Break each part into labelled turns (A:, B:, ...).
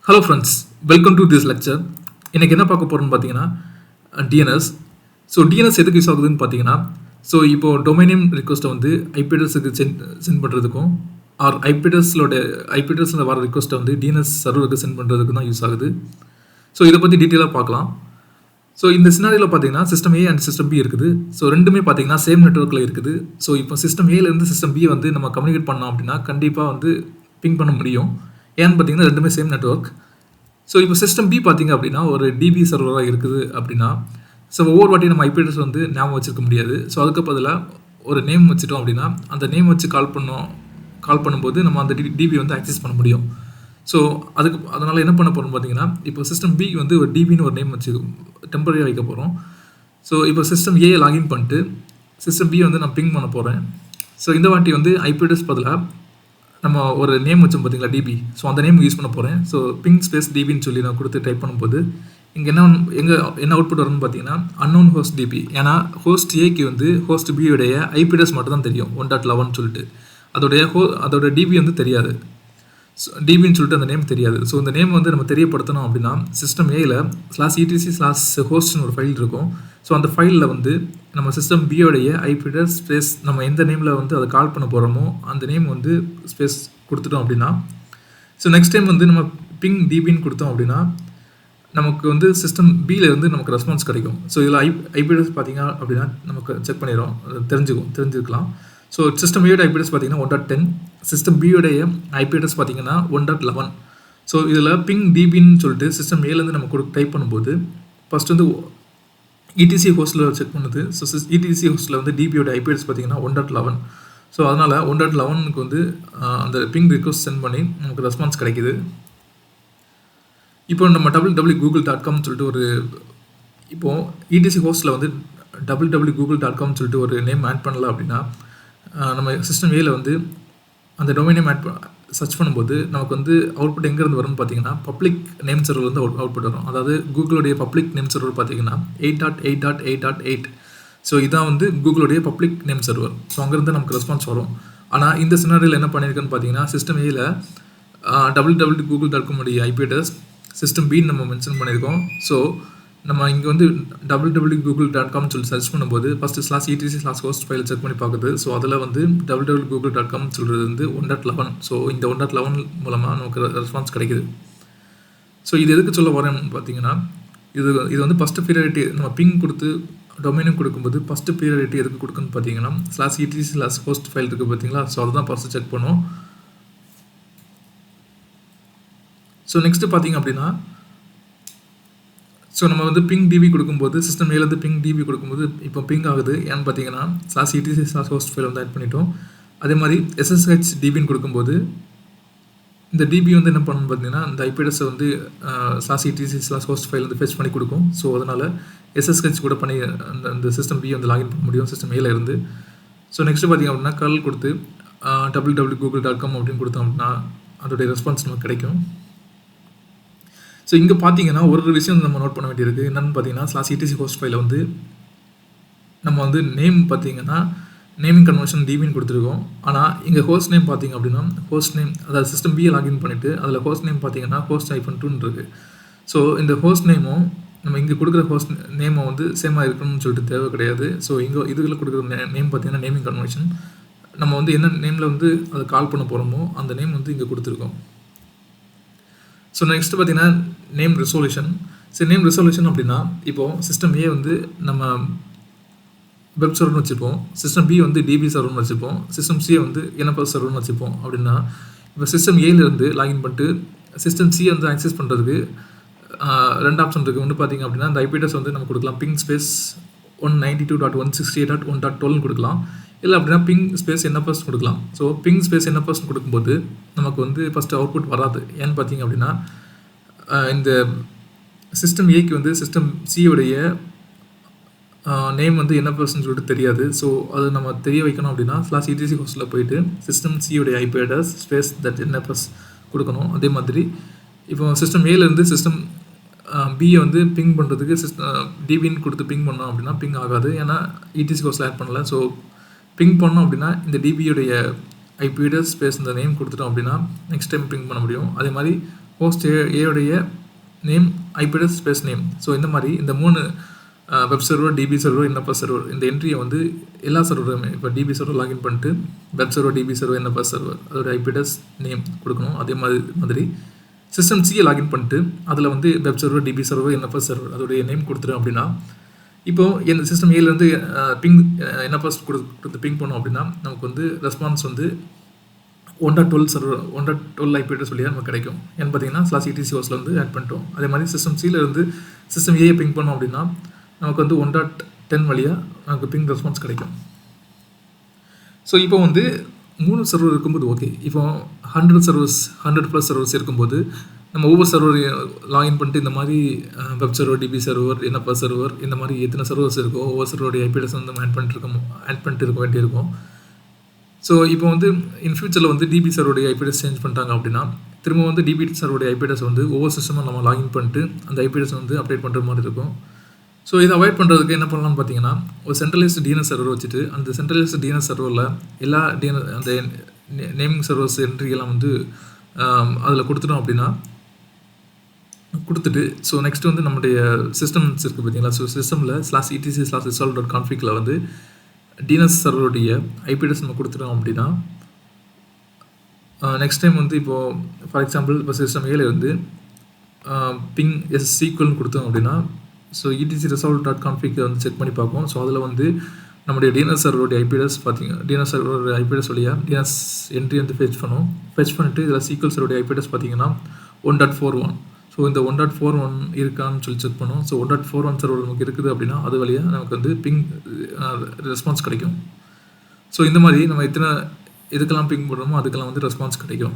A: Hello friends, welcome to this lecture. இன்றைக்கி என்ன பார்க்க போகிறோன்னு பார்த்தீங்கன்னா டிஎன்எஸ். ஸோ டிஎன்எஸ் எதுக்கு யூஸ் ஆகுதுன்னு பார்த்தீங்கன்னா, ஸோ இப்போது டொமைன் நேம் ரிக்வஸ்ட்டை வந்து ஐபிஎட்எஸ்க்கு சென்ட் பண்ணுறதுக்கும் ஆர் ஐபிஎட்எஸில் வர ரிக்வஸ்ட்டை வந்து டிஎன்எஸ் சர்வருக்கு சென்ட் பண்ணுறதுக்கு தான் யூஸ் ஆகுது. ஸோ இதை பற்றி டீட்டெயிலாக பார்க்கலாம். ஸோ இந்த சினாரியில் பார்த்தீங்கன்னா system A and system B இருக்குது. ஸோ ரெண்டுமே பார்த்தீங்கன்னா சேம் நெட்வொர்க்கில் இருக்குது. ஸோ இப்போ சிஸ்டம் ஏலேருந்து சிஸ்டம் பி வந்து நம்ம கம்யூனிகேட் பண்ணோம் அப்படின்னா கண்டிப்பாக வந்து பிங் பண்ண முடியும். ஏன்னு பார்த்தீங்கன்னா ரெண்டுமே சேம் நெட்வொர்க். ஸோ இப்போ சிஸ்டம் பி பார்த்தீங்க அப்படின்னா ஒரு டிபி சர்வராக இருக்குது அப்படின்னா, ஸோ ஒவ்வொரு வாட்டியும் நம்ம ஐபிஎட்எஸ் வந்து ஞாபகம் வச்சிருக்க முடியாது. ஸோ அதுக்கு பதிலாக ஒரு நேம் வச்சுட்டோம் அப்படின்னா அந்த நேம் வச்சு கால் பண்ணும்போது நம்ம அந்த டிபி வந்து ஆக்சஸ் பண்ண முடியும். ஸோ அதனால் என்ன பண்ண போகிறோம்னு பார்த்தீங்கன்னா, இப்போ சிஸ்டம் பி வந்து ஒரு டிபின்னு ஒரு நேம் வச்சு டெம்பரரியாக வைக்க போகிறோம். ஸோ இப்போ சிஸ்டம் ஏ லாகின் பண்ணிட்டு சிஸ்டம் பி வந்து நான் பிங் பண்ண போகிறேன். ஸோ இந்த வாட்டி வந்து ஐபிஎட்எஸ் பதிலாக நம்ம ஒரு நேம் வச்சோம் பார்த்தீங்களா, டிபி. ஸோ அந்த நேம் யூஸ் பண்ண போகிறேன். ஸோ பிங் ஸ்பேஸ் டிபின்னு சொல்லி நான் கொடுத்து டைப் பண்ணும்போது இங்கே என்ன அவுட்புட் வரும்னு பார்த்தீங்கன்னா அன்னோன் ஹோஸ்ட் டிபி. ஏன்னா ஹோஸ்ட் ஏக்கு வந்து ஹோஸ்ட் பியோடைய ஐபிஎட்எஸ் மட்டும் தான் தெரியும், 1.11 சொல்லிட்டு. அதோட டிபி வந்து தெரியாது, டிபின்னு சொல்லிட்டு அந்த நேம் தெரியாது. ஸோ இந்த நேம் வந்து நம்ம தெரியப்படுத்தணும் அப்படின்னா சிஸ்டம் ஏயில் /etc/hostன்னு ஒரு ஃபைல் இருக்கும். ஸோ அந்த ஃபைலில் வந்து நம்ம சிஸ்டம் பியோடைய ஐபிஎட்எஸ் ஸ்பேஸ் நம்ம எந்த நேமில் வந்து அதை கால் பண்ண போகிறோமோ அந்த நேம் வந்து ஸ்பேஸ் கொடுத்துட்டோம் அப்படின்னா, ஸோ நெக்ஸ்ட் டைம் வந்து நம்ம பிங் டிபின்னு கொடுத்தோம் அப்படின்னா நமக்கு வந்து சிஸ்டம் பியிலேருந்து நமக்கு ரெஸ்பான்ஸ் கிடைக்கும். ஸோ இதில் ஐபிஎட்எஸ் பார்த்தீங்க அப்படின்னா நமக்கு செக் பண்ணிடுறோம், தெரிஞ்சுக்கலாம். ஸோ சிஸ்டம் ஏயோட ஐபிஎட்எஸ் பார்த்தீங்கன்னா 1.10, சிஸ்டம் பியோடைய ஐபிஎட்எஸ் பார்த்தீங்கன்னா 1.11. ஸோ இதில் பிங் டிபின்னு சொல்லிட்டு சிஸ்டம் ஏலேருந்து நம்ம டைப் பண்ணும்போது ஃபஸ்ட் வந்து இடிசி ஹோஸ்ட்டில் செக் பண்ணுது. ஸோ இடிசி ஹோஸ்ட்டில் வந்து டிபியோட ஐபிஎட்எஸ் பார்த்தீங்கன்னா 1.11. ஸோ அதனால் 1.11க்கு வந்து அந்த பிங் ரிக்வஸ்ட் சென்ட் பண்ணி நமக்கு ரெஸ்பான்ஸ் கிடைக்கிது. இப்போ நம்ம www.google.com சொல்லிட்டு ஒரு இப்போது இடிசி ஹோஸ்ட்டில் வந்து www.google.com சொல்லிட்டு ஒரு நேம் ஆட் பண்ணல அப்படின்னா நம்ம சிஸ்டம் ஏல வந்து அந்த டொமைன் நேம் சர்ச் பண்ணும்போது நமக்கு வந்து அவுட்புட் எங்கேருந்து வரும்னு பார்த்தீங்கன்னா பப்ளிக் நேம் சர்வர் வந்து அவுட்புட் வரும். அதாவது கூகுளுடைய பப்ளிக் நேம் சர்வர் பார்த்தீங்கன்னா 8.8.8.8. ஸோ இதான் வந்து கூகுளுடைய பப்ளிக் நேம் சர்வர். ஸோ அங்கேருந்து நமக்கு ரெஸ்பான்ஸ் வரும். ஆனால் இந்த சினாரியில் என்ன பண்ணியிருக்குன்னு பார்த்தீங்கன்னா சிஸ்டம் ஏல www.google.com ஐபிஎட்எஸ் சிஸ்டம் பின்னு நம்ம மென்ஷன் பண்ணியிருக்கோம். ஸோ நம்ம இங்கே வந்து www.google.com சொல்லி சர்ச் பண்ணும்போது ஃபஸ்ட்டு /etc/host ஃபைல் செக் பண்ணி பார்க்குது. ஸோ அதில் வந்து www.google.com சொல்கிறது வந்து 1.11. ஸோ இந்த 1.11 மூலமாக நமக்கு ரெஸ்பான்ஸ் கிடைக்குது. ஸோ இது எதுக்கு சொல்ல வரேன்னு பார்த்தீங்கன்னா, இது வந்து ஃபஸ்ட்டு ப்ரியாரிட்டி நம்ம பிங் கொடுத்து டொமைனும் கொடுக்கும்போது ஃபஸ்ட்டு ப்ரியாரிட்டி எதுக்கு கொடுக்குன்னு பார்த்தீங்கன்னா /etc/host ஃபைல் இருக்குது பார்த்தீங்களா. ஸோ அதுதான் ஃபஸ்ட்டு செக் பண்ணும். ஸோ நெக்ஸ்ட்டு பார்த்தீங்க அப்படின்னா, ஸோ நம்ம வந்து பிங் டிபி கொடுக்கும்போது சிஸ்டம் ஏலேருந்து பிங் டிபி கொடுக்கும்போது இப்போ பிங் ஆகுது. ஏன்னு பார்த்தீங்கன்னா /etc/host ஃபைல் வந்து ஆட் பண்ணிட்டோம். அதே மாதிரி SSH டிபின்னு கொடுக்கும்போது இந்த டிபி வந்து என்ன பண்ணணும்னு பார்த்தீங்கன்னா இந்த ஐபிஎட்எஸை வந்து /etc/host ஃபைல் வந்து ஃபெச் பண்ணி கொடுக்கும். ஸோ அதனால் SSH கூட பண்ணி அந்த சிஸ்டம் பி வந்து லாகின் பண்ண முடியும் சிஸ்டம் ஏல இருந்து. ஸோ நெக்ஸ்ட்டு பார்த்தீங்க அப்படின்னா கர்ல் கொடுத்து www.google.com அப்படின்னு கொடுத்தோம் அப்படின்னா அதோடைய ரெஸ்பான்ஸ் நமக்கு கிடைக்கும். ஸோ இங்கே பார்த்தீங்கன்னா ஒரு விஷயம் நம்ம நோட் பண்ண வேண்டியிருக்கு. என்னென்னு பார்த்தீங்கன்னா /etc/host ஃபைலில் வந்து நம்ம வந்து நேம் பார்த்தீங்கன்னா நேமிங் கன்வர்ஷன் டிபின்னு கொடுத்துருக்கோம். ஆனால் இங்கே ஹோஸ்ட் நேம் பார்த்தீங்க அப்படின்னா ஹோஸ்ட் நேம் அதாவது சிஸ்டம் பியை லாகின் பண்ணிவிட்டு அதில் ஹோஸ்ட் நேம் பார்த்தீங்கன்னா host-2 இருக்குது. ஸோ இந்த ஹோஸ்ட் நேமும் நம்ம இங்கே கொடுக்குற ஹோஸ்ட் நேமை வந்து சேமாக இருக்கணும்னு சொல்லிட்டு தேவை கிடையாது. ஸோ இங்கே இதுகளில் கொடுக்குற நேம் பார்த்தீங்கன்னா நேமிங் கன்வர்ஷன் நம்ம வந்து என்ன நேமில் வந்து அதை கால் பண்ண போகிறோமோ அந்த நேம் வந்து இங்கே கொடுத்துருக்கோம். ஸோ நெக்ஸ்ட்டு பார்த்தீங்கன்னா நேம் ரெசல்யூஷன். சரி, நேம் ரெசல்யூஷன் அப்படின்னா இப்போது சிஸ்டம் ஏ வந்து நம்ம வெப் சர்வர்னு வச்சுப்போம், சிஸ்டம் பி வந்து டிபி சர்வர்னு வச்சுப்போம், சிஸ்டம் சியை வந்து NFS சர்வர்னு வச்சுப்போம். அப்படின்னா இப்போ சிஸ்டம் ஏலேருந்து லாகின் பண்ணிட்டு சிஸ்டம் சி வந்து ஆக்சஸ் பண்ணுறதுக்கு ரெண்டு ஆப்ஷன் இருக்குது. ஒன்று பார்த்தீங்க அப்படின்னா இந்த ஐபிஎட்எஸ் வந்து நம்ம கொடுக்கலாம் பிங் ஸ்பேஸ் 192.168.1.12 கொடுக்கலாம். இல்லை அப்படின்னா பிங் ஸ்பேஸ் NFS கொடுக்கலாம். ஸோ பிங் ஸ்பேஸ் NFS கொடுக்கும்போது நமக்கு வந்து ஃபஸ்ட்டு அவுட்புட் வராது. ஏன்னு பார்த்தீங்க அப்படின்னா இந்த சிஸ்டம் ஏக்கு வந்து சிஸ்டம் சியோடைய நேம் வந்து NFSன்னு சொல்லிட்டு தெரியாது. ஸோ அது நம்ம தெரிய வைக்கணும் அப்படின்னா /etc/hostல போயிட்டு சிஸ்டம் சியோடைய ஐபிஎட்எஸ் ஸ்பேஸ் .NFS கொடுக்கணும். அதே மாதிரி இப்போ சிஸ்டம் ஏலேருந்து சிஸ்டம் பியை வந்து பிங் பண்ணுறதுக்கு டிபின்னு கொடுத்து பிங் பண்ணோம் அப்படின்னா பிங் ஆகாது. ஏன்னா இடிசி ஹோஸ்ட்டில் ஆட் பண்ணல. ஸோ பிங் பண்ணோம் அப்படின்னா இந்த டிபியோடைய ஐபிஎட்எஸ் ஸ்பேஸ் இந்த நேம் கொடுத்துட்டோம் அப்படின்னா நெக்ஸ்ட் டைம் பிங் பண்ண முடியும். அதே மாதிரி ஹோஸ்ட் ஏயோடைய name IPs space name. So இந்த மாதிரி இந்த 3 web server, DB server, NFS server இந்த என்ட்ரியை வந்து எல்லா சர்வருமே இப்போ டிபி சர்வர் லாகின் பண்ணிட்டு web server, DB server, NFS server அதோட ஐபிஎஸ் நேம் கொடுக்கணும். அதே மாதிரி சிஸ்டம் சியை லாகின் பண்ணிட்டு அதில் வந்து web server, DB server, NFS server அதோடைய நேம் கொடுத்துரும். அப்படின்னா இப்போது இந்த சிஸ்டம் ஏலேருந்து பிங் என்எஃப்எஸ் கொடுத்து பிங் பண்ணோம் அப்படின்னா நமக்கு வந்து ரெஸ்பான்ஸ் வந்து 1.12 சர்வர் 1.12 ஐபிஎஸ் வழியாக நமக்கு கிடைக்கும். ஏன்னு பார்த்தீங்கன்னா /etc ஹோஸ்ட்டில் வந்து ஆட் பண்ணிட்டோம். அதே மாதிரி சிஸ்டம் சியிலேருந்து சிஸ்டம் ஏயை பிங் பண்ணோம் அப்படின்னா நமக்கு வந்து 1.10 வழியாக நமக்கு பிங் ரெஸ்பான்ஸ் கிடைக்கும். ஸோ இப்போ வந்து 3 சர்வர் இருக்கும்போது ஓகே. இப்போ 100 சர்வர்ஸ் 100+ சர்வர்ஸ் இருக்கும்போது நம்ம ஒவ்வொரு சர்வர் லாகின் பண்ணிட்டு இந்த மாதிரி web server, DB server, NFS server இந்த மாதிரி எத்தனை சர்வர்ஸ் இருக்கோ ஒவ்வொரு சர்வருடைய ஐபிஎஸ் வந்து நம்ம ஆட் பண்ணிட்டு இருக்க வேண்டியிருக்கும். ஸோ இப்போ வந்து இன் ஃபியூச்சரில் வந்து டிபி சர்வருடைய ஐபிஎஸ் சேஞ்ச் பண்ணிட்டாங்க அப்படின்னா திரும்ப வந்து டிபி சர்வருடைய ஐபிஎஸ் வந்து ஒவ்வொரு சிஸ்டமாக நம்ம லாகின் பண்ணிட்டு அந்த ஐபிஎஸ் வந்து அப்டேட் பண்ணுற மாதிரி இருக்கும். ஸோ இதை அவாய்ட் பண்ணுறதுக்கு என்ன பண்ணலாம்னு பார்த்தீங்கன்னா ஒரு சென்ட்ரலைஸ்டு டிஎன்எஸ் சர்வர் வச்சுட்டு அந்த சென்ட்ரலைஸ்டு டிஎன்எஸ் சர்வரில் எல்லா அந்த நேமிங் சர்வர்ஸ் என்ட்ரிகெல்லாம் வந்து அதில் கொடுத்துட்டோம் அப்படின்னா கொடுத்துட்டு ஸோ நெக்ஸ்ட் வந்து நம்முடைய சிஸ்டம்ஸ் இருக்குது பார்த்தீங்களா. ஸோ சிஸ்டமில் /etc/install.config வந்து டிஎன்எஸ் சர்வருடைய ஐபிஎஸ் நம்ம கொடுத்துட்டோம் அப்படின்னா நெக்ஸ்ட் டைம் வந்து இப்போது ஃபார் எக்ஸாம்பிள் இப்போ சிஸ்டம் ஏல வந்து பிங் SQLன்னு கொடுத்தோம் அப்படின்னா ஸோ etc/resolve.config வந்து செக் பண்ணி பார்ப்போம். ஸோ அதில் வந்து நம்முடைய டிஎன்எஸ் சர்வருடைய ஐபிஎஸ் பார்த்தீங்கன்னா டிஎன்எஸ் சர்வர் ஐபிஎஸ் வழியாக டிஎன்எஸ் என்ட்ரி வந்து ஃபெச் பண்ணிவிட்டு இதில் SQL சர்வருடைய ஐபிஎஸ் பார்த்தீங்கன்னா 1.41. ஸோ இந்த 1.41 இருக்கான்னு சொல்லி செக் பண்ணோம். ஸோ 1.41 சர்வர் நமக்கு இருக்குது அப்படின்னா அது வழியாக நமக்கு வந்து பிங் ரெஸ்பான்ஸ் கிடைக்கும். ஸோ இந்த மாதிரி நம்ம எதுக்கெல்லாம் பிங் பண்ணுறோமோ அதுக்கெல்லாம் வந்து ரெஸ்பான்ஸ் கிடைக்கும்.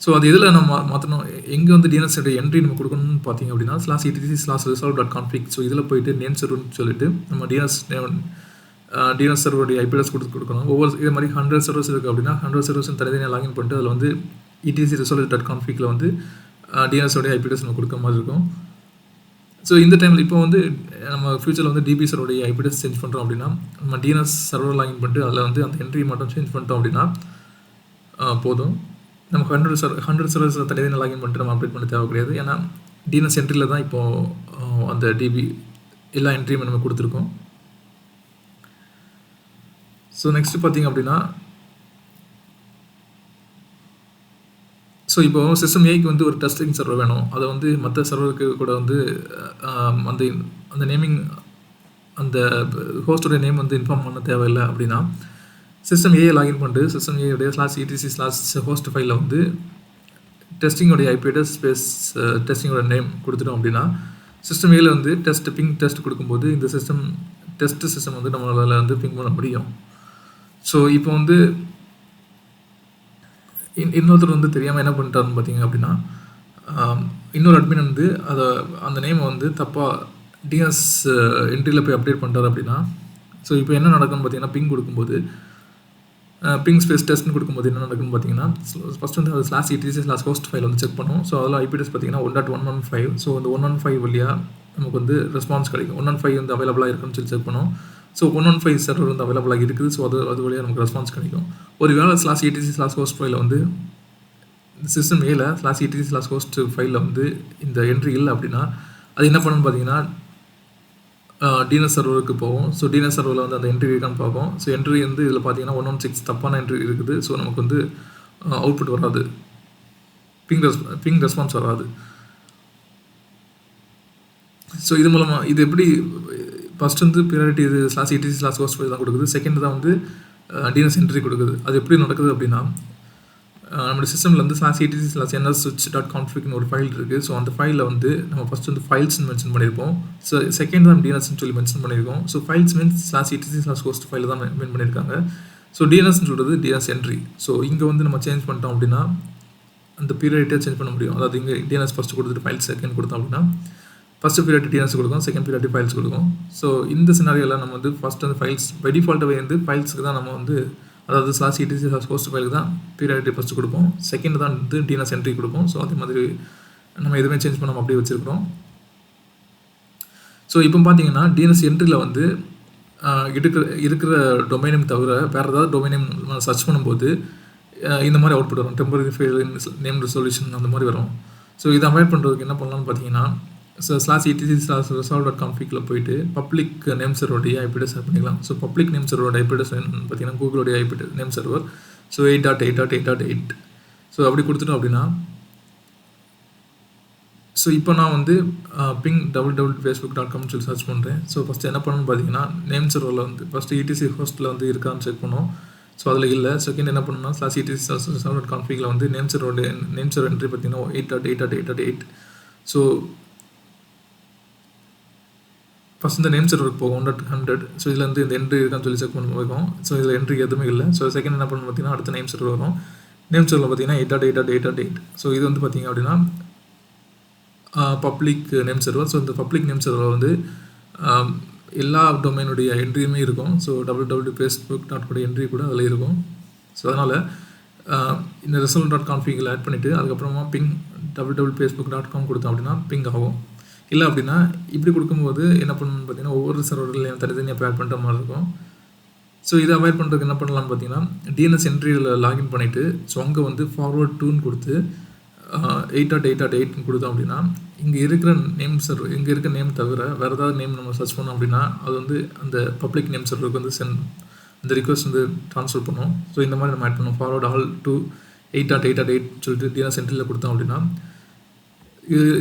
A: ஸோ அது எதில் நம்ம மாற்றணும் எங்கே வந்து டிஎன்எஸ் என்ட்ரி நம்ம கொடுக்கணும்னு பார்த்தீங்க அப்படின்னா /etc/resolve.config. ஸோ இதில் போயிட்டு நேம் சர்வர்னு சொல்லிட்டு நம்ம டிஎன்எஸ் சர்வருடைய ஐபிஎஸ் கொடுக்கணும். ஒவ்வொரு இதே மாதிரி 100 சர்வர்ஸ் இருக்குது அப்படின்னா 100 சர்வர்ஸ் தனித்தனியாக லாகின் பண்ணிட்டு அதில் வந்து etc/resolve.config வந்து டிஎன்எஸோடைய ஐபிஎஸ் நம்ம கொடுக்குற மாதிரி இருக்கும். ஸோ இந்த டைமில் இப்போ வந்து நம்ம ஃபியூச்சரில் வந்து டிபி சர்வருடைய ஐபிஎஸ் சேஞ்ச் பண்ணுறோம் அப்படின்னா நம்ம டிஎன்எஸ் சர்வர் லாகின் பண்ணிட்டு அதில் வந்து அந்த என்ட்ரி மட்டும் சேஞ்ச் பண்ணிட்டோம் அப்படின்னா போதும். நமக்கு 100 சர்வர்ஸ் தனித்தனியாக லாகின் பண்ணிட்டு நம்ம அப்டேட் பண்ண தேவை கிடையாது. ஏன்னா டிஎன்எஸ் என்ட்ரியில் தான் இப்போது அந்த டிபி எல்லா என்ட்ரியுமே நம்ம கொடுத்துருக்கோம். ஸோ நெக்ஸ்ட்டு பார்த்திங்க அப்படின்னா ஸோ இப்போ சிஸ்டம் ஏக்கு வந்து ஒரு டெஸ்டிங் சர்வர் வேணும். அதை வந்து மற்ற சர்வருக்கு கூட வந்து அந்த நேமிங் அந்த ஹோஸ்டோடைய நேம் வந்து இன்ஃபார்ம் பண்ண தேவையில்லை அப்படின்னா சிஸ்டம் ஏயை லாகின் பண்ணிட்டு சிஸ்டம் ஏடைய /etc/host ஃபைலில் வந்து டெஸ்டிங்கோடைய ஐபிஎஸ் ஸ்பேஸ் டெஸ்டிங்கோட நேம் கொடுத்துட்டோம் அப்படின்னா சிஸ்டம் ஏல வந்து பிங் டெஸ்ட் கொடுக்கும்போது இந்த சிஸ்டம் வந்து நம்மளால் வந்து பிங் பண்ண முடியும். ஸோ இப்போ வந்து இன்னொருத்தர் வந்து தெரியாமல் என்ன பண்ணிட்டாருன்னு பார்த்தீங்க அப்படின்னா இன்னொரு அட்மின் வந்து அந்த நேமை வந்து தப்பாக டிஎன்எஸ் என்ட்ரியில் போய் அப்டேட் பண்ணிட்டார் அப்படின்னா ஸோ இப்போ என்ன நடக்கும்னு பார்த்தீங்கன்னா பிங் கொடுக்கும்போது பிங் ஸ்பேஸ் டெஸ்ட்னு கொடுக்கும்போது என்ன நடக்குன்னு பார்த்தீங்கன்னா ஃபஸ்ட் வந்து அது /etc/host ஃபைல் வந்து செக் பண்ணும். ஸோ அதில் ஐபிஎஸ் பார்த்தீங்கன்னா 1.115. ஸோ அந்த 115 வழியாக நமக்கு வந்து ரெஸ்பான்ஸ் கிடைக்கும். 115 வந்து அவைலபிளாக இருக்குன்னு சொல்லி செக் பண்ணும். ஸோ 115 சர்வர் வந்து அவைலபிளாக இருக்குது. ஸோ அது வழியாக நமக்கு ரெஸ்பான்ஸ் கிடைக்கும். ஒரு வேளை /etc/host ஃபைலில் வந்து சிஸ்டம் ஏல /etc/host ஃபைலில் வந்து இந்த என்ட்ரி இல்லை அப்படின்னா அது என்ன பண்ணணும்னு பார்த்தீங்கன்னா டிஎன்எஸ் சர்வருக்கு போகும். ஸோ டிஎன்எஸ் சர்வரில் வந்து அந்த என்ட்ரி இருக்கான்னு பார்ப்போம். ஸோ என்ட்ரி வந்து இதில் பார்த்தீங்கன்னா 116 தப்பான என்ட்ரி இருக்குது. ஸோ நமக்கு வந்து அவுட்புட் வராது, பிங் ரெஸ்பான்ஸ் வராது. ஸோ இது மூலமாக இது எப்படி ஃபஸ்ட் வந்து ப்ரியாரிட்டி இது /etc/host ஃபைல் தான் கொடுக்குது. செகண்ட் தான் வந்து டிஎன்எஸ் என்ட்ரி கொடுக்குது. அது எப்படி நடக்குது அப்படின்னா நம்மளோட சிஸ்டமில் வந்து /etc/nslookup ஒரு ஃபைல் இருக்குது. ஸோ அந்த ஃபைலில் வந்து நம்ம ஃபஸ்ட் வந்து ஃபைல்ஸ்னு மென்ஷன் பண்ணியிருப்போம். ஸோ செகண்ட் தான் டிஎன்எஸ்ன்னு சொல்லி மென்ஷன் பண்ணியிருக்கோம். ஸோ ஃபைல்ஸ் மீன்ஸ் /etc/host ஃபைலில் தான் மென் பண்ணியிருக்காங்க. ஸோ டிஎன்எஸ்ன்னு சொல்கிறது டிஎன்எஸ் என்ட்ரி. ஸோ இங்கே வந்து நம்ம சேஞ்ச் பண்ணிட்டோம் அப்படின்னா அந்த பீரியடியாக சேஞ்ச் பண்ண முடியும். அதாவது இங்கே டிஎன்எஸ் ஃபஸ்ட்டு கொடுத்துட்டு ஃபைல் செகண்ட் கொடுத்தோம் அப்படின்னா ஃபஸ்ட்டு பீரியட் டிஎன்எஸ் கொடுக்கும், செகண்ட் பீரியட் ஃபைல்ஸ் கொடுக்கும். ஸோ இந்த சினாரியோவில் நம்ம வந்து ஃபஸ்ட் வந்து ஃபைல்ஸ் பை டிஃபால்ட்டாகவே வந்து ஃபைல்ஸுக்கு தான் நம்ம வந்து அதாவது /etc/host ஃபைலுக்கு தான் ப்ரியாரிட்டி ஃபஸ்ட்டு கொடுப்போம், செகண்ட் தான் வந்து டிஎன்எஸ் என்ட்ரி கொடுப்போம். ஸோ அதே மாதிரி நம்ம எதுவுமே சேஞ்ச் பண்ணாமல் அப்படியே வச்சுருக்கிறோம். ஸோ இப்போ பார்த்தீங்கன்னா டிஎன்எஸ் என்ட்ரியில் வந்து இருக்கிற டொமைனம் தவிர வேறு ஏதாவது டொமைனம் சர்ச் பண்ணும்போது இந்த மாதிரி அவுட்புட் வரும். டெம்பரரி ஃபைல் நேம் ரெசல்யூஷன் அந்த மாதிரி வரும். ஸோ இதை அவாய்ட் பண்ணுறதுக்கு என்ன பண்ணலாம்னு பார்த்தீங்கன்னா, ஸோ /etc/resolve.config போயிட்டு பப்ளிக் நேம் சர்வருடைய ஐபி அட்ரஸ் பண்ணிக்கலாம். ஸோ பப்ளிக் நேம் சர்வரோட ஐபி அட்ரஸ் பார்த்தீங்கன்னா கூகுளோடைய IP name server. So 8.8.8.8. So அப்படி கொடுத்துட்டோம் அப்படின்னா, ஸோ இப்போ நான் வந்து பிங் www.facebook.com சொல்லி சர்ச் பண்ணுறேன். ஸோ ஃபஸ்ட்டு என்ன பண்ணணும்னு பார்த்தீங்கன்னா, நேம் சர்வரில் வந்து ஃபஸ்ட்டு ETC ஹோஸ்ட்டில் வந்து இருக்கான்னு செக் பண்ணோம். ஸோ அதில் இல்லை. செகண்ட் என்ன பண்ணணும்னா /etc/resolve.config வந்து நேம் சர்வர் என்ட்ரி பார்த்தீங்கன்னா 8.8.8.8. ஸோ ஃபஸ்ட் இந்த நேம் சர்வருக்கு போகும் 100. ஸோ இதில் வந்து இந்த என்ட்ரி இருக்கான்னு சொல்லி செக் பண்ண வைக்கும். ஸோ இதில் என்ட்ரி எதுவுமே இல்லை. ஸோ செகண்ட் என்ன பண்ணணும் பார்த்தீங்கன்னா, அடுத்த நேம் சர்வர் வரும். நேம் சர்வரில் பார்த்தீங்கன்னா 8.8.8.8. ஸோ இது வந்து பார்த்தீங்க அப்படின்னா பப்ளிக் நேம் சர்வர். ஸோ இந்த பப்ளிக் நேம் சர்வர் வந்து எல்லா டொமைனுடைய என்ட்ரியுமே இருக்கும். ஸோ www.facebook.com என்ட்ரி கூட அதில் இருக்கும். ஸோ அதனால் இந்த resolve.config ஆட் பண்ணிவிட்டு அதுக்கப்புறமா பிங் www.facebook.com கொடுத்தோம் அப்படின்னா பிங் ஆகும். இல்லை அப்படின்னா இப்படி கொடுக்கும்போது என்ன பண்ணணும்னு பார்த்தீங்கன்னா, ஒவ்வொரு சர்வர்லையும் தனித்தனியாக பேட் பண்ணுற மாதிரி இருக்கும். ஸோ இதை அவாய்ட் பண்ணுறதுக்கு என்ன பண்ணலாம்னு பார்த்தீங்கன்னா, டிஎன்எஸ் என்ட்ரியில் லாகின் பண்ணிவிட்டு ஸோ அங்கே வந்து ஃபார்வர்ட் 2ன்னு கொடுத்து 8.8.8 கொடுத்தோம் அப்படின்னா, இங்கே இருக்கிற நேம் சர்வர் இங்கே இருக்க நேம் தவிர வேறு ஏதாவது நேம் நம்ம சர்ச் பண்ணோம் அப்படின்னா அது வந்து அந்த பப்ளிக் நேம் சர்வருக்கு வந்து அந்த ரிக்வஸ்ட் வந்து ட்ரான்ஸ்ஃபர் பண்ணும். ஸோ இந்த மாதிரி நம்ம ஆட் பண்ணோம். ஃபார்வர்ட் ஆல் டு 8.8.8 சொல்லிட்டு டிஎன்எஸ் என்ட்ரியில் கொடுத்தோம் அப்படின்னா,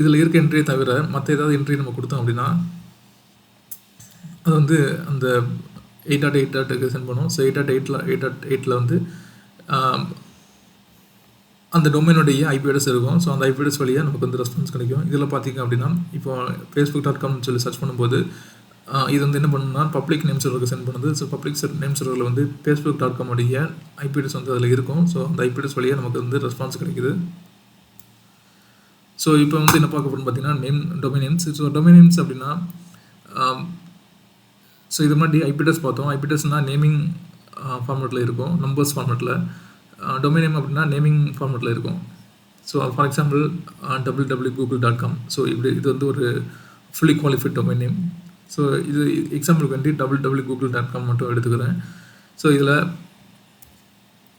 A: இதில் இருக்க என்ட்ரியை தவிர மற்ற ஏதாவது என்ட்ரி நம்ம கொடுத்தோம் அப்படின்னா அது வந்து அந்த 8.8.8க்கு சென்ட் பண்ணும். ஸோ 8.8ல் வந்து அந்த டொமைனுடைய ஐபி அட்ரஸ் இருக்கும். ஸோ அந்த ஐபி அட்ரஸ் வழியாக நமக்கு வந்து ரெஸ்பான்ஸ் கிடைக்கும். இதில் பார்த்திங்க அப்படின்னா, இப்போ facebook.com சொல்லி சர்ச் பண்ணும்போது இது வந்து என்ன பண்ணணும்னா பப்ளிக் நேம் சர்வருக்கு சென்ட் பண்ணுது. ஸோ பப்ளிக் நேம் சர்வரில் வந்து facebook.com உடைய ஐபி அட்ரஸ் வந்து அதில் இருக்கும். ஸோ அந்த ஐபி அட்ரஸ் வழியாக நமக்கு வந்து ரெஸ்பான்ஸ் கிடைக்குது. ஸோ இப்போ வந்து என்ன பார்க்க போகிறோம்னு பார்த்தீங்கன்னா domain names. So domain names அப்படின்னா ஸோ இது மாதிரி ஐபி அட்ரஸ் பார்த்தோம். ஐபி அட்ரஸ்னால் நேமிங் ஃபார்மேட்டில் இருக்கும், நம்பர்ஸ் ஃபார்மேட்டில். டொமைன் நேம் அப்படின்னா நேமிங் ஃபார்மேட்டில் இருக்கும். So for example www.google.com. So இது வந்து ஒரு fully qualified domain name. So இது எக்ஸாம்பிளுக்கு வேண்டி www.google.com மட்டும் எடுத்துக்கிறேன். ஸோ இதில்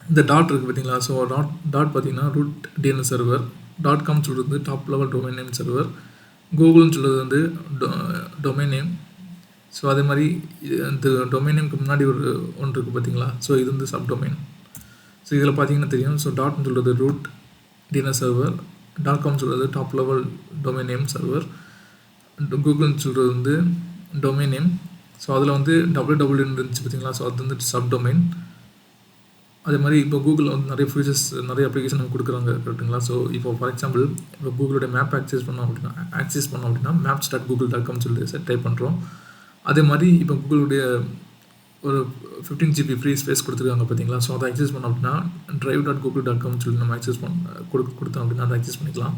A: இந்த டாட் இருக்குது பார்த்தீங்களா. ஸோ டாட் பார்த்தீங்கன்னா ரூட் டிஎன்எஸ் சர்வர். .com சொல்கிறது வந்து top level domain name server. கூகுள்னு சொல்கிறது வந்து டொமைன் நேம். ஸோ அதே மாதிரி இந்த டொமைன் நேமுக்கு முன்னாடி ஒன்று இருக்குது பார்த்தீங்களா. ஸோ இது வந்து சப் டொமைன். ஸோ இதில் பார்த்தீங்கன்னா தெரியும். ஸோ டாட்னு சொல்கிறது ரூட் டிஎன்எஸ் சர்வர். .com சொல்கிறது top level domain name server. கூகுள்னு சொல்கிறது வந்து டொமைன் நேம். ஸோ அதில் வந்து www இருந்துச்சு பார்த்தீங்களா. ஸோ அது வந்து சப் டொமைன். அதே மாதிரி இப்போ கூகுளில் வந்து நிறைய ஃபீச்சர்ஸ் நிறைய அப்ளிகேஷன் நம்ம கொடுக்குறாங்க கரெக்டுங்களா. ஸோ இப்போ ஃபார் எக்ஸாம்பிள் இப்போ கூகுளோடைய மேப் ஆக்சஸ் பண்ணோம் அப்படின்னா maps.google.com சொல்லிட்டு டைப் பண்ணுறோம். அதே மாதிரி இப்போ கூகுளுடைய ஒரு 15 GB ஃப்ரீ ஸ்பேஸ் கொடுத்துருக்காங்க பார்த்தீங்களா. ஸோ அதை ஆக்சஸ் பண்ணோம் அப்படின்னா drive.google.com சொல்லி நம்ம ஆக்சஸ் கொடுத்தோம் அப்படின்னா அதை ஆக்சஸ் பண்ணிக்கலாம்.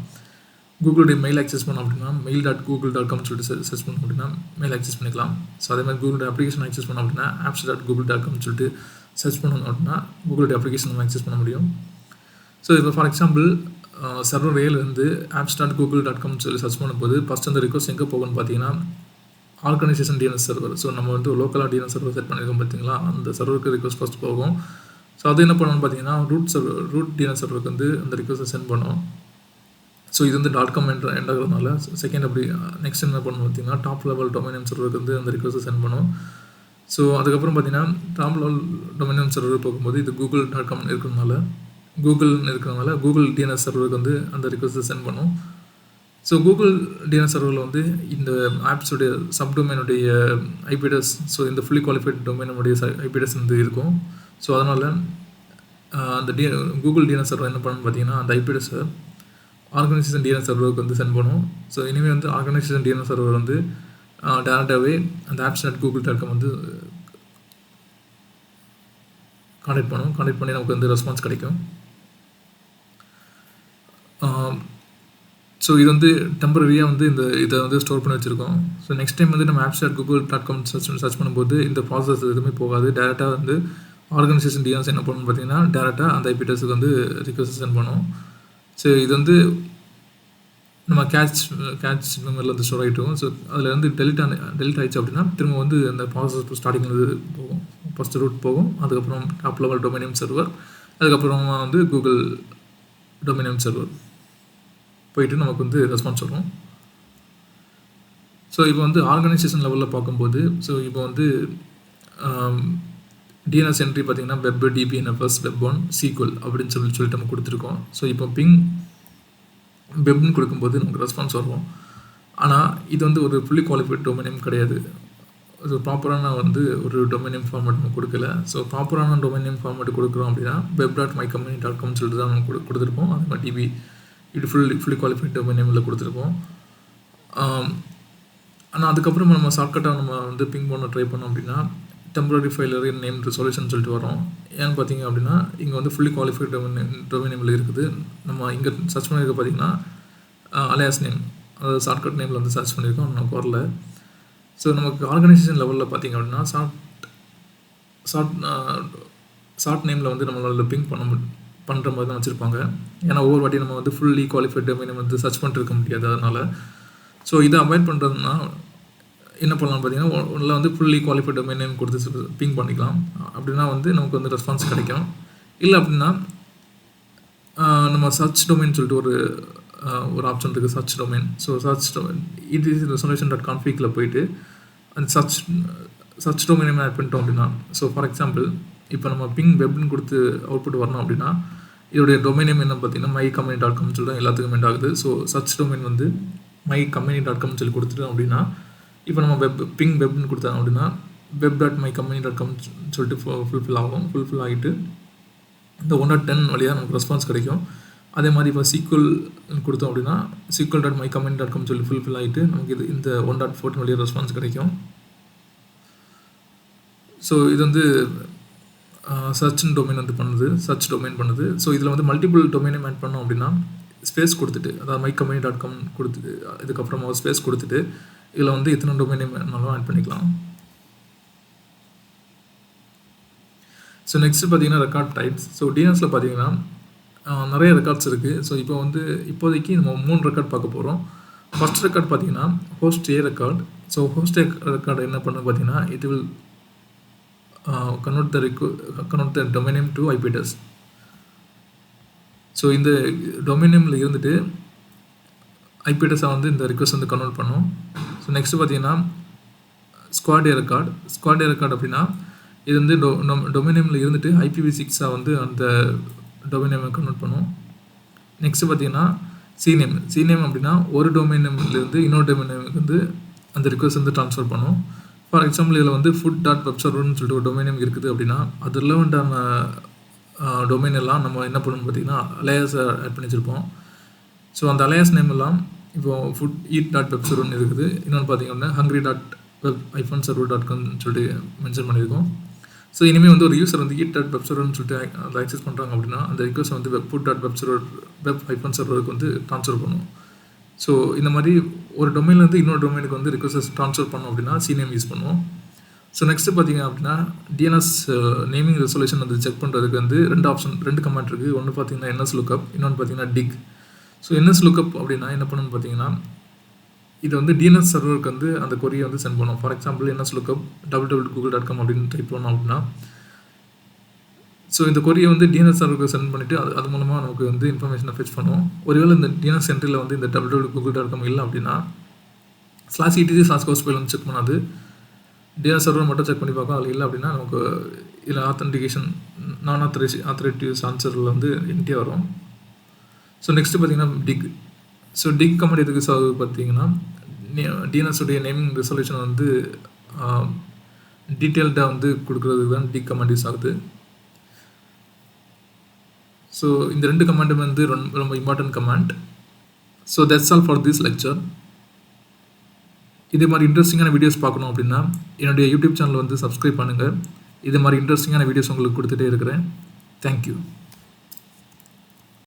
A: கூகுளுடைய மெயில் ஆக்சஸ் பண்ணோம் அப்படின்னா mail.google.com சொல்லிட்டு சர்ச் பண்ணோம் அப்படின்னா மெயில் ஆக்சஸ் பண்ணிக்கலாம். ஸோ அதே மாதிரி கூகுளுடைய அப்ளிகேஷன் ஆக்சஸ் பண்ணோம் அப்படின்னா apps.google.com சொல்லிட்டு சர்ச் பண்ணணும் அப்படின்னா கூகுளுடைய அப்ளிகேஷன் நம்ம ஆக்சஸ் பண்ண முடியும். ஸோ இப்போ ஃபார் எக்ஸாம்பிள் சர்வர் ஏலேருந்து apps.google.com சொல்லி சர்ச் பண்ணும்போது ஃபஸ்ட் அந்த ரிக்வஸ்ட் எங்கே போகும்னு பார்த்தீங்கன்னா ஆர்கனைசேஷன் டிஎன்எஸ் சர்வர். ஸோ நம்ம வந்து லோக்கலாக டிஎன்எஸ் சர்வர் செட் பண்ணியிருக்கோம் பார்த்தீங்களா, அந்த சர்வருக்கு ரிக்வஸ்ட் ஃபஸ்ட் போகும். ஸோ அது என்ன பண்ணணும்னு பார்த்தீங்கன்னா ரூட் டிஎன்எஸ் சர்வருக்கு வந்து அந்த ரிக்வஸ்ட்டை சென்ட் பண்ணோம். ஸோ இது வந்து .com எண்டாகிறதுனால செகண்ட் அப்படி நெக்ஸ்ட் என்ன பண்ணணும் பார்த்தீங்கன்னா டாப் லெவல் டொமைன் நேம் சர்வருக்கு வந்து அந்த ரிக்வஸ்ட்டை சென்ட் பண்ணோம். ஸோ அதுக்கப்புறம் பார்த்தீங்கன்னா top level domain name server போகும்போது இது google.com இருக்கிறதுனால கூகுள் டிஎன்எஸ் சர்வருக்கு வந்து அந்த ரிக்வஸ்ட்டை சென்ட் பண்ணும். ஸோ கூகுள் டிஎன்எஸ் சர்வரில் வந்து இந்த ஆப்ஸுடைய சப்டொமைனுடைய ஐபி அட்ரஸ், ஸோ இந்த ஃபுல்லி குவாலிஃபைட் டொமைனுடைய ஐபி அட்ரஸ் வந்து இருக்கும். ஸோ அதனால் அந்த கூகுள் டிஎன்எஸ் சர்வர் என்ன பண்ணணும்னு பார்த்தீங்கன்னா அந்த ஐபி அட்ரஸை ஆர்கனைசேஷன் டிஎன்எஸ் சர்வருக்கு வந்து சென்ட் பண்ணும். ஸோ இனிமேல் வந்து ஆர்கனைசேஷன் டிஎன்எஸ் சர்வர் வந்து டேரெக்டாகவே அந்த apps.google.com வந்து கான்டெக்ட் பண்ணி நமக்கு வந்து ரெஸ்பான்ஸ் கிடைக்கும். ஸோ இது வந்து டெம்பரரியாக வந்து இதை வந்து ஸ்டோர் பண்ணி வச்சுருக்கோம். ஸோ நெக்ஸ்ட் டைம் வந்து நம்ம apps.google.com சர்ச் பண்ணும்போது இந்த ப்ராசஸ் எதுவுமே போகாது. டேரெக்டாக வந்து ஆர்கனைசேஷன் டிஎன்எஸ் என்ன பண்ணணும்னு பார்த்தீங்கன்னா டேரெக்டாக அந்த ஐபி அட்ரஸுக்கு வந்து ரிக்வஸ்ட் சென்ட் பண்ணும். ஸோ இது வந்து நம்ம கேட்ச் மெமரியில் வந்து ஸ்டோர் ஆகிட்டு இருக்கும். ஸோ அதில் வந்து டெலிட் ஆகிடுச்சு அப்படின்னா திரும்ப வந்து அந்த ப்ராசஸ் ஸ்டார்டிங்கில் போகும். ஃபஸ்ட்டு ரூட் போகும், அதுக்கப்புறம் top level domain name server, அதுக்கப்புறமா வந்து கூகுள் டொமைன் நேம் சர்வர் போயிட்டு நமக்கு வந்து ரெஸ்பான்ஸ் வரும். ஸோ இப்போ வந்து ஆர்கனைசேஷன் லெவலில் பார்க்கும்போது, ஸோ இப்போ வந்து டிஎன்எஸ் என்ட்ரி பார்த்திங்கன்னா வெப், டிபிஎன்எஃப்எஸ், வெப்1, சீக்வல் அப்படின்னு சொல்லிட்டு நம்ம கொடுத்துருக்கோம். ஸோ இப்போ பிங் வெப்னு கொடுக்கும்போது நமக்கு ரெஸ்பான்ஸ் வரும். ஆனால் இது வந்து ஒரு ஃபுல்லி குவாலிஃபைட் டொமைன் நேம் கிடையாது. ஸோ ப்ராப்பரான வந்து ஒரு டொமைன் நேம் ஃபார்மேட் நம்ம கொடுக்கல. ஸோ ப்ராப்பரான டொமைன் நேம் ஃபார்மேட் கொடுக்குறோம் அப்படின்னா web.mycompany.com சொல்லிட்டு தான் நம்ம கொடுத்துருப்போம். அதே மாதிரி டிபி இது ஃபுல்லி குவாலிஃபைட் டொமைன் நேமில் கொடுத்துருப்போம். ஆனால் அதுக்கப்புறம் நம்ம ஷார்ட்கட்டாக நம்ம வந்து பிங் பண்ண ட்ரை பண்ணோம் அப்படின்னா டெம்பரரி ஃபைலர் நேம் சொல்யூஷன் சொல்லிட்டு வரோம். ஏன்னு பார்த்தீங்க அப்படின்னா இங்கே வந்து ஃபுல்லி குவாலிஃபைட் டொமைன் நேமில் இருக்குது. நம்ம இங்கே சர்ச் பண்ணியிருக்க பார்த்தீங்கன்னா அலையாஸ் நேம், அதாவது ஷார்ட்கட் நேமில் வந்து சர்ச் பண்ணியிருக்கோம், நமக்கு வரல. ஸோ நமக்கு ஆர்கனைசேஷன் லெவலில் பார்த்திங்க அப்படின்னா ஷார்ட் நேமில் வந்து நம்மளால் பிங் பண்ணுற மாதிரி தான் வச்சுருப்பாங்க. ஏன்னா ஒவ்வொரு வாட்டி நம்ம வந்து ஃபுல்லி குவாலிஃபைட் டொமைன் வந்து சர்ச் பண்ணிருக்க முடியாது. அதனால் ஸோ இதை அவாய்ட் பண்ணுறதுனா என்ன பண்ணலாம் பார்த்தீங்கன்னா, ஒன்றில் வந்து ஃபுல்லி குவாலிஃபைட் டொமைன் நேம் கொடுத்து பிங் பண்ணிக்கலாம். அப்படின்னா வந்து நமக்கு வந்து ரெஸ்பான்ஸ் கிடைக்கும். இல்லை அப்படின்னா நம்ம சர்ச் டொமைன் சொல்லிட்டு ஒரு ஆப்ஷன் இருக்குது, சர்ச் டொமைன். ஸோ சர்ச் இது resolution.config போயிட்டு அந்த சர்ச் டொமைன் நேம் ஆட் பண்ணிட்டோம் அப்படின்னா, ஸோ ஃபார் எக்ஸாம்பிள் இப்போ நம்ம பிங் வெப்னு கொடுத்து அவுட்புட் வரணும் அப்படின்னா இதோடைய டொமைன் நேம் என்ன பார்த்தீங்கன்னா mycompany.com சொல்லிட்டு எல்லாத்துக்கும் மெண்ட் ஆகுது. ஸோ சர்ச் டொமைன் வந்து mycompany.com சொல்லி கொடுத்துட்டோம் அப்படின்னா, இப்போ நம்ம பிங் வெப்னு கொடுத்தோம் அப்படின்னா web.mycompany.com சொல்லிட்டு ஃபுல்ஃபில் ஆகிட்டு இந்த 1.10 வழியாக நமக்கு ரெஸ்பான்ஸ் கிடைக்கும். அதே மாதிரி இப்போ சீக்வல் கொடுத்தோம் அப்படின்னா sequel.mycompany.com சொல்லி ஃபுல்ஃபில் ஆகிட்டு நமக்கு இந்த 1.14 வழியாக ரெஸ்பான்ஸ் கிடைக்கும். ஸோ இது வந்து சர்ச் டொமைன் வந்து சர்ச் டொமைன் பண்ணுது. ஸோ இதில் வந்து மல்டிபிள் டொமைனை ஆட் பண்ணோம் அப்படின்னா ஸ்பேஸ் கொடுத்துட்டு, அதாவது mycompany.com கொடுத்துட்டு இதுக்கப்புறமா ஸ்பேஸ் கொடுத்துட்டு இதில் வந்து எத்தனை டொமைன் வேணாலும் ஆட் பண்ணிக்கலாம். ஸோ நெக்ஸ்ட் பார்த்தீங்கன்னா ரெக்கார்ட் டைப்ஸ். ஸோ டிஎன்எஸில் பார்த்தீங்கன்னா நிறைய ரெக்கார்ட்ஸ் இருக்குது. ஸோ இப்போ வந்து இப்போதைக்கு நம்ம 3 ரெக்கார்ட் பார்க்க போகிறோம். ஃபர்ஸ்ட் ரெக்கார்ட் பார்த்தீங்கன்னா ஹோஸ்ட் ஏ ரெக்கார்ட். ஸோ ஹோஸ்ட் ஏ ரெக்கார்டு என்ன பண்ணு பார்த்தீங்கன்னா இது will convert the domain name to IP address. So இந்த டொமைன் நேமில் இருந்துட்டு ஐபி அட்ரஸை வந்து இந்த ரிக்வஸ்ட் வந்து கன்வெர்ட் பண்ணும். ஸோ நெக்ஸ்ட்டு பார்த்தீங்கன்னா ஸ்குவாட் ஏ ரெக்கார்ட் அப்படின்னா இது வந்து டொமைன் நேமில் இருந்துட்டு IPv6 வந்து அந்த டொமைன் நேமை கன்வெர்ட் பண்ணும். நெக்ஸ்ட்டு பார்த்தீங்கன்னா சிநேம் அப்படின்னா ஒரு டொமைன் நேம்லேருந்து இன்னொரு டொமைன் நேமுக்கு வந்து அந்த ரிக்வஸ்ட் வந்து ட்ரான்ஸ்ஃபர் பண்ணும். ஃபார் எக்ஸாம்பிள் இதில் வந்து food.webserverன்னு சொல்லிட்டு ஒரு டொமைன் நேம் இருக்குது அப்படின்னா அது ரிலவெண்ட்டான டொமைன் எல்லாம் நம்ம என்ன பண்ணணும்னு பார்த்தீங்கன்னா அலையாஸை ஆட் பண்ணி வச்சுருப்போம். ஸோ அந்த அலையாஸ் நேம் எல்லாம் இப்போ eat.webserverன்னு இருக்குது. இன்னொன்று பார்த்தீங்கன்னா hungry.web-server.com சொல்லிட்டு மென்ஷன் பண்ணியிருக்கோம். ஸோ இனிமேல் வந்து ஒரு யூசர் வந்து eat.webserverன்னு சொல்லிட்டு அதை ஆக்சஸ் பண்ணுறாங்க அப்படின்னா அந்த ரிக்வஸ்ட் வந்து food.web-server வந்து ட்ரான்ஸ்ஃபர் பண்ணும். ஸோ இந்த மாதிரி ஒரு டொமைன்லேருந்து இன்னொரு டொமைனுக்கு வந்து ரிக்வஸ்ட் ட்ரான்ஸ்ஃபர் பண்ணோம் அப்படின்னா சிநேம் யூஸ் பண்ணுவோம். ஸோ நெக்ஸ்ட்டு பார்த்தீங்க அப்படின்னா டிஎன்எஸ் நேமிங் ரெசல்யூஷன் வந்து செக் பண்ணுறதுக்கு வந்து ரெண்டு கமாண்ட் இருக்குது. ஒன்று பார்த்தீங்கன்னா nslookup, இன்னொன்று பார்த்தீங்கன்னா dig. ஸோ nslookup அப்படின்னா என்ன பண்ணணும்னு பார்த்தீங்கன்னா இது வந்து டிஎன்எஸ் சர்வருக்கு வந்து அந்த கொரியை வந்து சென்ட் பண்ணும். ஃபார் எக்ஸாம்பிள் nslookup www.google.com அப்படின்னு டைப் பண்ணோம் அப்படின்னா ஸோ இந்த கொரியை வந்து டிஎன்எஸ் சர்வருக்கு சென்ட் பண்ணிவிட்டு அது மூலமாக நமக்கு வந்து இன்ஃபர்மேஷனை ஃபெச் பண்ணுவோம். ஒருவேளை இந்த டிஎன்எஸ் சென்டரில் வந்து இந்த www.google.com இல்லை அப்படின்னா /etc/hostfile வந்து செக் பண்ணாது, டிஎன்எஸ் சர்வர் மட்டும் செக் பண்ணி பார்க்கும். அது இல்லை அப்படின்னா நமக்கு இதில் ஆத்தென்டிகேஷன் ஆத்தரைட்டிவ்ஸ் ஆன்சரில் வந்து என்டியாக வரும். ஸோ நெக்ஸ்ட்டு பார்த்தீங்கன்னா dig. ஸோ dig கமெண்ட் எதுக்கு யூஸ் ஆகுது பார்த்தீங்கன்னா டிஎன்எஸ் உடைய நேமிங் ரெசல்யூஷன் வந்து டீட்டெயில்டாக வந்து கொடுக்குறதுக்கு தான் dig கமெண்ட் யூஸ் ஆகுது. ஸோ இந்த ரெண்டு கமெண்ட்டும் வந்து ரொம்ப important comment. So that's all for this lecture. இதே மாதிரி இன்ட்ரெஸ்டிங்கான வீடியோஸ் பார்க்கணும் அப்படின்னா என்னுடைய யூடியூப் சேனல் வந்து சப்ஸ்கிரைப் பண்ணுங்கள். இதே மாதிரி இன்ட்ரெஸ்டிங்கான வீடியோஸ் உங்களுக்கு கொடுத்துட்டே இருக்கிறேன். தேங்க்யூ.